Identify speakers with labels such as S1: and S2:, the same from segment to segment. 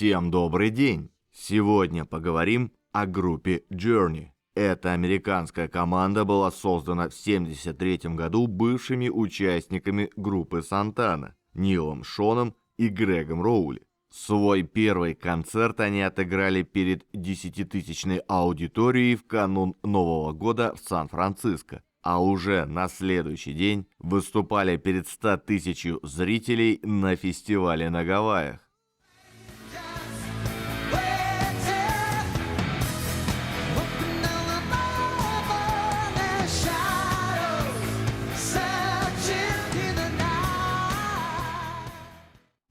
S1: Всем добрый день! Сегодня поговорим о группе Journey. Эта американская команда была создана в 1973 году бывшими участниками группы Сантана Нилом Шоном и Грегом Роули. Свой первый концерт они отыграли перед 10-тысячной аудиторией в канун Нового года в Сан-Франциско, а уже на следующий день выступали перед 100 тысячами зрителей на фестивале на Гавайях.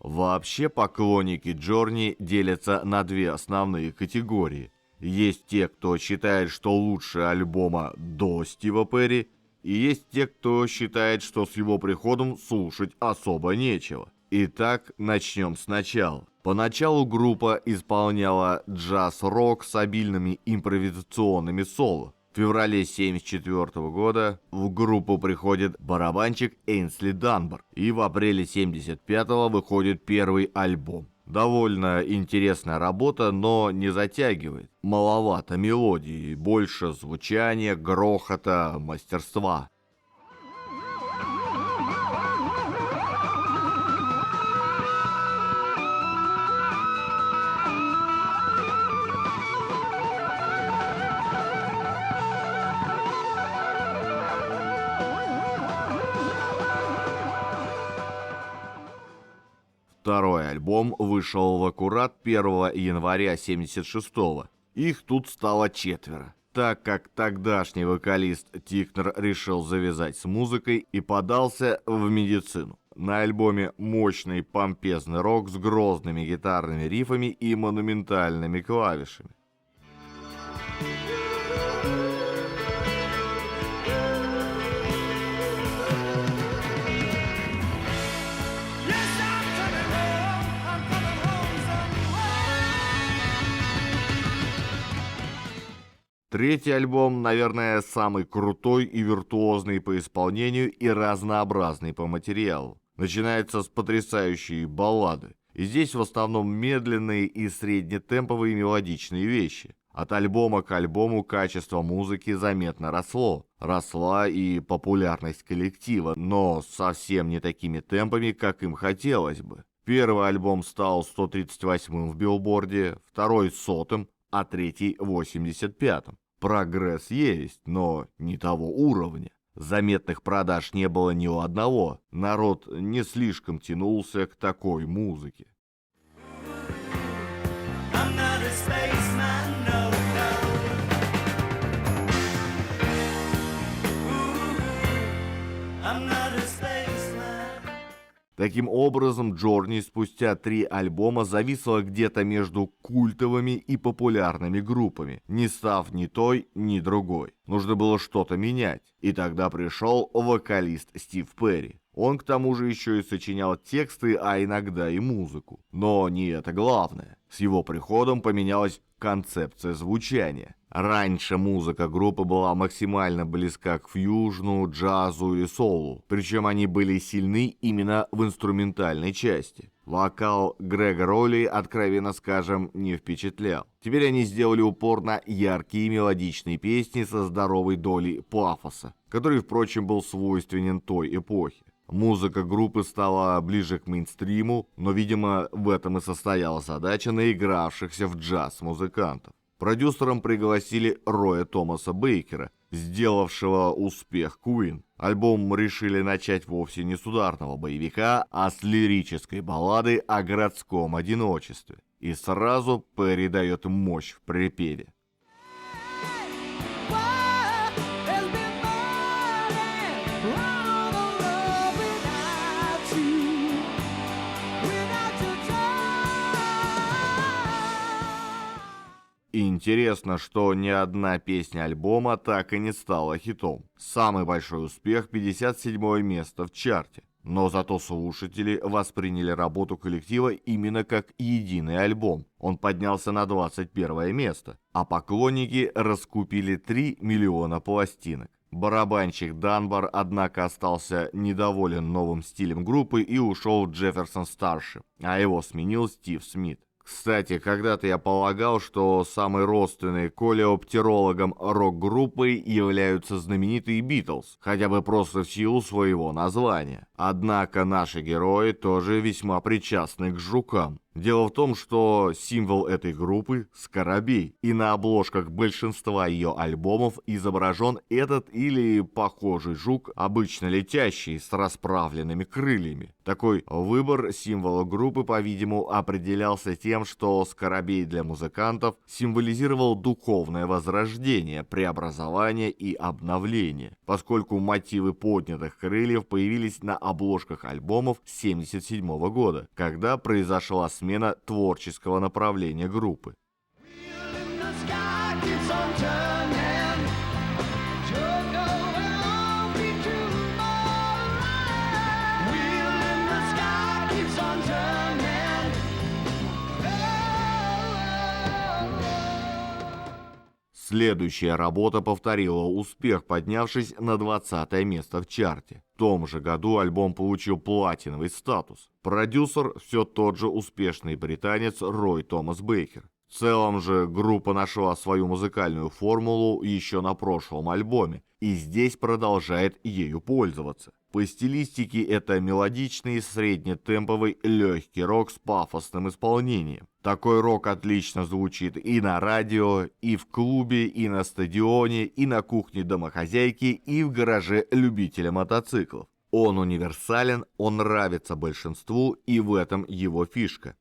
S1: Вообще поклонники Journey делятся на две основные категории. Есть те, кто считает, что лучше альбома до Стива Перри, и есть те, кто считает, что с его приходом слушать особо нечего. Итак, начнем сначала. Поначалу группа исполняла джаз-рок с обильными импровизационными соло. В феврале 1974 года в группу приходит барабанщик Эйнсли Данбар, и в апреле 1975 выходит первый альбом. Довольно интересная работа, но не затягивает. Маловато мелодии, больше звучания, грохота, мастерства. Второй альбом вышел в аккурат 1 января 1976-го. Их тут стало 4. Так как тогдашний вокалист Тикнер решил завязать с музыкой и подался в медицину. На альбоме мощный помпезный рок с грозными гитарными рифами и монументальными клавишами. Третий альбом, наверное, самый крутой и виртуозный по исполнению и разнообразный по материалу. Начинается с потрясающей баллады. И здесь в основном медленные и среднетемповые мелодичные вещи. От альбома к альбому качество музыки заметно росло. Росла и популярность коллектива, но совсем не такими темпами, как им хотелось бы. Первый альбом стал 138-м в Биллборде, второй 100-м, а третий 85-м. Прогресс есть, но не того уровня. Заметных продаж не было ни у одного. Народ не слишком тянулся к такой музыке. Таким образом, Journey спустя 3 альбома зависла где-то между культовыми и популярными группами, не став ни той, ни другой. Нужно было что-то менять. И тогда пришел вокалист Стив Перри. Он к тому же еще и сочинял тексты, а иногда и музыку. Но не это главное. С его приходом поменялась концепция звучания. Раньше музыка группы была максимально близка к фьюжну, джазу или соулу, причем они были сильны именно в инструментальной части. Вокал Грега Роули, откровенно скажем, не впечатлял. Теперь они сделали упор на яркие мелодичные песни со здоровой долей пафоса, который, впрочем, был свойственен той эпохе. Музыка группы стала ближе к мейнстриму, но, видимо, в этом и состояла задача наигравшихся в джаз музыкантов. Продюсером пригласили Роя Томаса Бейкера, сделавшего успех Queen. Альбом решили начать вовсе не с ударного боевика, а с лирической баллады о городском одиночестве. И сразу Перри дает мощь в припеве. Интересно, что ни одна песня альбома так и не стала хитом. Самый большой успех — 57-е место в чарте. Но зато слушатели восприняли работу коллектива именно как единый альбом. Он поднялся на 21 место, а поклонники раскупили 3 миллиона пластинок. Барабанщик Данбар, однако, остался недоволен новым стилем группы и ушел в Джефферсон Старшип, а его сменил Стив Смит. Кстати, когда-то я полагал, что самой родственной колеоптерологам рок-группой являются знаменитые Битлз, хотя бы просто в силу своего названия. Однако наши герои тоже весьма причастны к жукам. Дело в том, что символ этой группы– скоробей, и на обложках большинства ее альбомов изображен этот или похожий жук, обычно летящий с расправленными крыльями. Такой выбор символа группы, по-видимому, определялся тем, что скоробей для музыкантов символизировал духовное возрождение, преобразование и обновление, поскольку мотивы поднятых крыльев появились на обложках альбомов 1977 года, когда произошла смена творческого направления группы. Следующая работа повторила успех, поднявшись на 20 место в чарте. В том же году альбом получил платиновый статус. Продюсер все тот же успешный британец Рой Томас Бейкер. В целом же группа нашла свою музыкальную формулу еще на прошлом альбоме и здесь продолжает ею пользоваться. По стилистике это мелодичный среднетемповый легкий рок с пафосным исполнением. Такой рок отлично звучит и на радио, и в клубе, и на стадионе, и на кухне домохозяйки, и в гараже любителя мотоциклов. Он универсален, он нравится большинству, и в этом его фишка.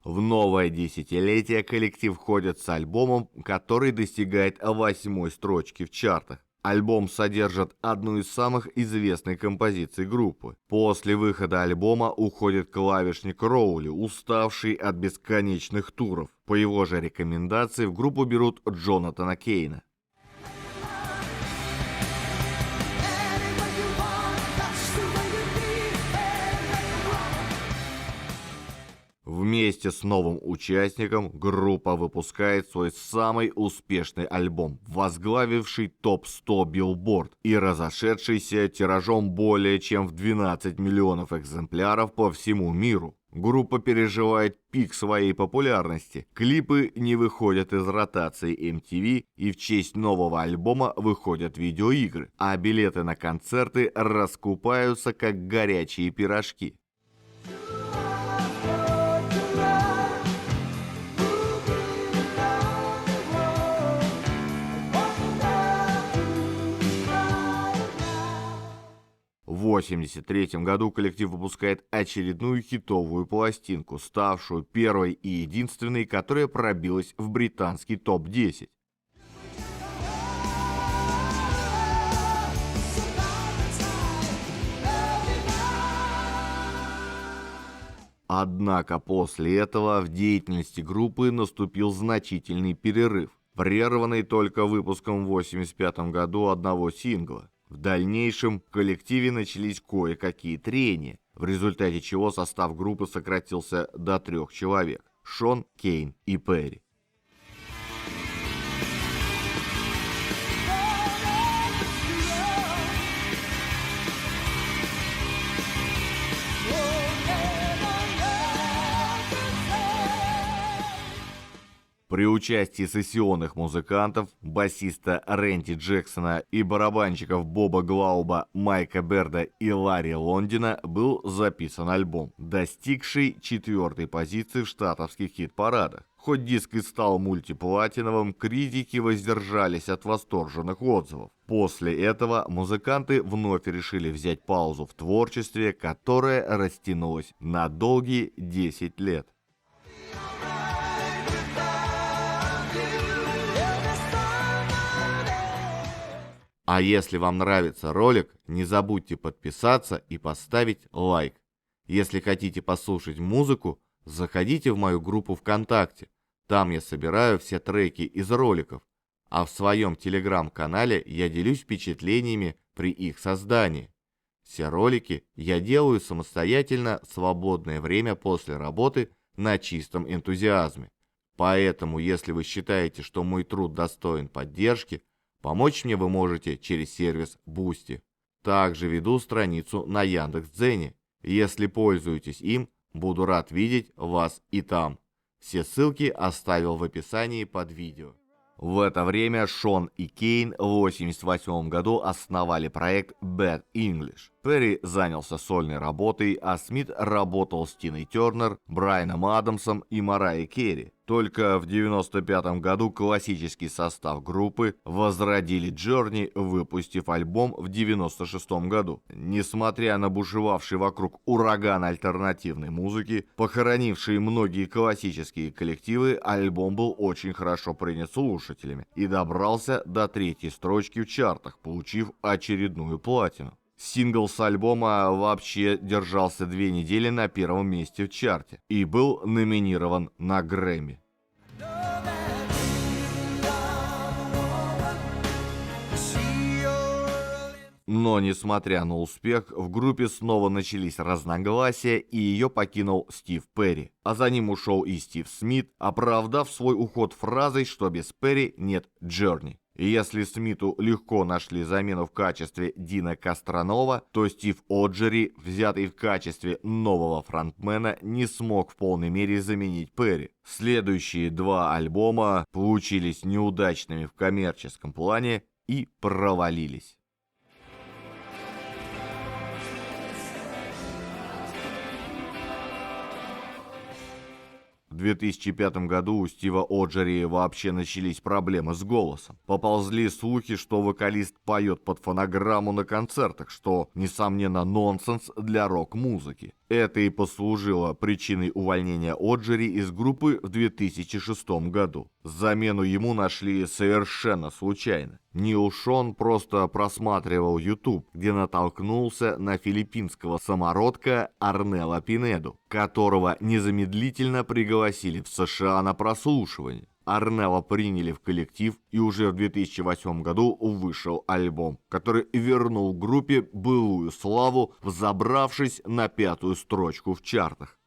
S1: В новое десятилетие коллектив входит с альбомом, который достигает 8-й строчки в чартах. Альбом содержит одну из самых известных композиций группы. После выхода альбома уходит клавишник Роули, уставший от бесконечных туров. По его же рекомендации в группу берут Джонатана Кейна. Вместе с новым участником группа выпускает свой самый успешный альбом, возглавивший топ-100 Billboard и разошедшийся тиражом более чем в 12 миллионов экземпляров по всему миру. Группа переживает пик своей популярности, клипы не выходят из ротации MTV и в честь нового альбома выходят видеоигры, а билеты на концерты раскупаются как горячие пирожки. В 1983 году коллектив выпускает очередную хитовую пластинку, ставшую первой и единственной, которая пробилась в британский топ-10. Однако после этого в деятельности группы наступил значительный перерыв, прерванный только выпуском в 1985 году одного сингла. В дальнейшем в коллективе начались кое-какие трения, в результате чего состав группы сократился до 3 человек – Шон, Кейн и Перри. При участии сессионных музыкантов, басиста Рэнди Джексона и барабанщиков Боба Глауба, Майка Берда и Ларри Лондина был записан альбом, достигший 4-й позиции в штатовских хит-парадах. Хоть диск и стал мультиплатиновым, критики воздержались от восторженных отзывов. После этого музыканты вновь решили взять паузу в творчестве, которое растянулось на долгие 10 лет. А если вам нравится ролик, не забудьте подписаться и поставить лайк. Если хотите послушать музыку, заходите в мою группу ВКонтакте. Там я собираю все треки из роликов. А в своем телеграм-канале я делюсь впечатлениями при их создании. Все ролики я делаю самостоятельно в свободное время после работы на чистом энтузиазме. Поэтому, если вы считаете, что мой труд достоин поддержки, помочь мне вы можете через сервис Boosty. Также веду страницу на Яндекс.Дзене. Если пользуетесь им, буду рад видеть вас и там. Все ссылки оставил в описании под видео. В это время Шон и Кейн в 1988 году основали проект Bad English. Перри занялся сольной работой, а Смит работал с Тиной Тернер, Брайаном Адамсом и Марайей Керри. Только в 1995 году классический состав группы возродили Journey, выпустив альбом в 1996 году. Несмотря на бушевавший вокруг ураган альтернативной музыки, похоронивший многие классические коллективы, альбом был очень хорошо принят слушателями и добрался до 3-й строчки в чартах, получив очередную платину. Сингл с альбома вообще держался 2 недели на 1-м месте в чарте и был номинирован на Грэмми. Но, несмотря на успех, в группе снова начались разногласия, и ее покинул Стив Перри. А за ним ушел и Стив Смит, оправдав свой уход фразой, что без Перри нет Journey. И если Смиту легко нашли замену в качестве Дина Костранова, то Стив Оджери, взятый в качестве нового фронтмена, не смог в полной мере заменить Перри. Следующие 2 альбома получились неудачными в коммерческом плане и провалились. В 2005 году у Стива Оджери вообще начались проблемы с голосом. Поползли слухи, что вокалист поет под фонограмму на концертах, что, несомненно, нонсенс для рок-музыки. Это и послужило причиной увольнения Оджери из группы в 2006 году. Замену ему нашли совершенно случайно. Нил Шон просто просматривал YouTube, где натолкнулся на филиппинского самородка Арнелла Пинеду, которого незамедлительно пригласили в США на прослушивание. Арнелла приняли в коллектив, и уже в 2008 году вышел альбом, который вернул группе былую славу, взобравшись на 5-ю строчку в чартах.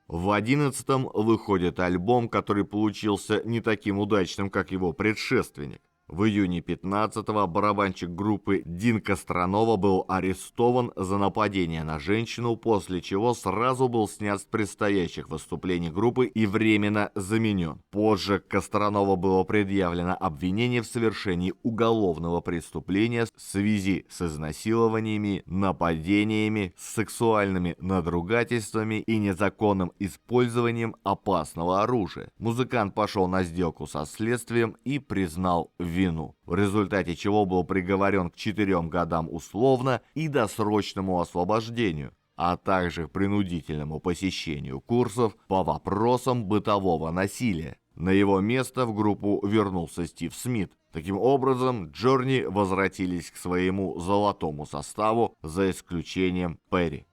S1: В 2011-м выходит альбом, который получился не таким удачным, как его предшественник. В июне 15-го барабанщик группы Дин Костранова был арестован за нападение на женщину, после чего сразу был снят с предстоящих выступлений группы и временно заменен. Позже к Костранова было предъявлено обвинение в совершении уголовного преступления в связи с изнасилованиями, нападениями, сексуальными надругательствами и незаконным использованием опасного оружия. Музыкант пошел на сделку со следствием и признал вину, в результате чего был приговорен к 4 годам условно и досрочному освобождению, а также к принудительному посещению курсов по вопросам бытового насилия. На его место в группу вернулся Стив Смит. Таким образом, Journey возвратились к своему золотому составу, за исключением Перри.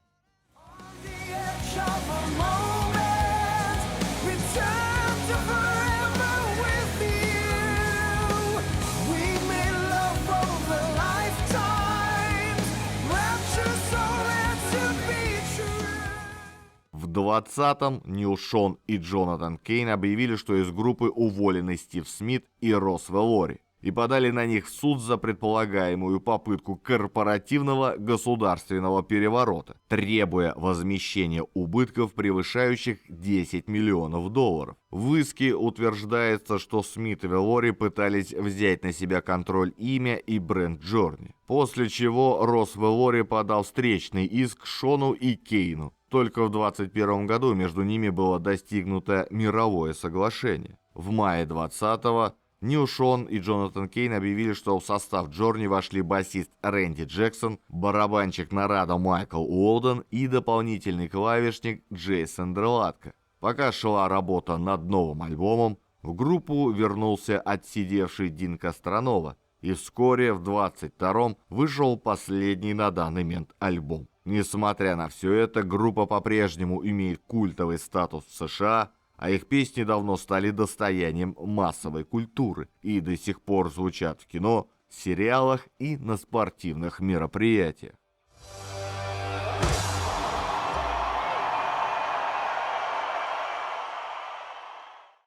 S1: В 20-м Нил Шон и Джонатан Кейн объявили, что из группы уволены Стив Смит и Росс Веллори, и подали на них в суд за предполагаемую попытку корпоративного государственного переворота, требуя возмещения убытков, превышающих $10 миллионов. В иске утверждается, что Смит и Веллори пытались взять на себя контроль имя и бренд Journey, после чего Росс Веллори подал встречный иск Шону и Кейну. Только в 2021 году между ними было достигнуто мировое соглашение. В мае 2020-го Нил Шон и Джонатан Кейн объявили, что в состав Journey вошли басист Рэнди Джексон, барабанщик Нарадо Майкл Уолден и дополнительный клавишник Джейсон Дерлатко. Пока шла работа над новым альбомом, в группу вернулся отсидевший Дин Костранова, и вскоре в 22-м вышел последний на данный момент альбом. Несмотря на все это, группа по-прежнему имеет культовый статус в США, а их песни давно стали достоянием массовой культуры и до сих пор звучат в кино, сериалах и на спортивных мероприятиях.